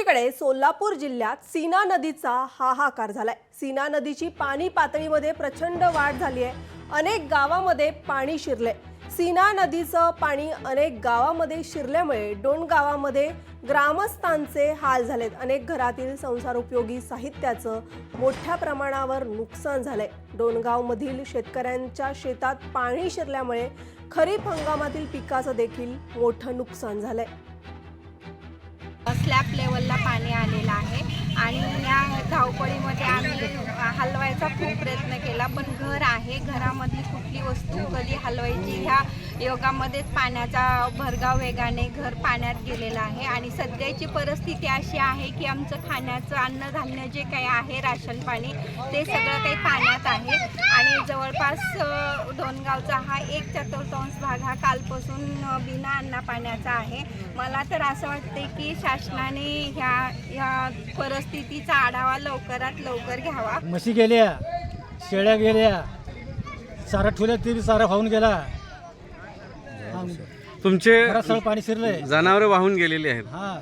दुसरीकडे सोलापूर जिल्ह्यात सीना नदीचा हाहाकार झालाय। सीना नदीची पाणी पातळीमध्ये प्रचंड वाढ झाली आहे। अनेक गावांमध्ये पाणी शिरले। सीना नदीचं पाणी अनेक गावांमध्ये शिरल्यामुळे डोणगावामध्ये ग्रामस्थांचे हाल झालेत। अनेक घरातील संसारोपयोगी साहित्याचं मोठ्या प्रमाणावर नुकसान झालंय। डोणगावमधील शेतकऱ्यांच्या शेतात पाणी शिरल्यामुळे खरीप हंगामातील पिकाचं देखील मोठं नुकसान झालंय। स्लॅब लेवलला पाणी आलेलं आहे आणि या धावपळीमध्ये आम्ही हलवायचा खूप प्रयत्न केला, पण घर आहे, घरामधली कुठली वस्तू कधी हलवायची ह्या योगामध्येच पाण्याचा भरगाव वेगाने घर पाण्यात गेलेलं आहे। आणि सध्याची परिस्थिती अशी आहे की आमचं खाण्याचं अन्नधान्य जे काही आहे, राशन पाणी, ते सगळं काही पाण्यात आहे। आणि जवळपास डोणगावचा हा 1/4 भाग हा कालपासून बिना अन्न पाण्याचा आहे। मला तर असं वाटते की शासनाने ह्या परिस्थितीचा आढावा लवकरात लवकर घ्यावा। म्हशी गेल्या, शेळ्या गेल्या, सारा ठुल्या ते सारा वाहून गेला। तुमचे पाणी शिरले, जनावरे वाहून गेलेली आहेत। हा,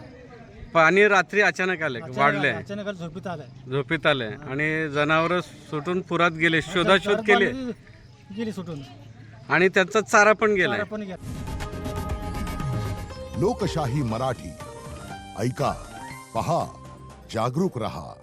पाणी रात्री अचानक आले, वाढले, अचानक झोपीत आलंय, झोपेत आले आणि जनावर सुटून पुरात गेले, शोधाशोध केले, गेली सुटून, आणि त्यांचा चारा पण गेला। लोकशाही मराठी ऐका, पहा, जागरूक रहा।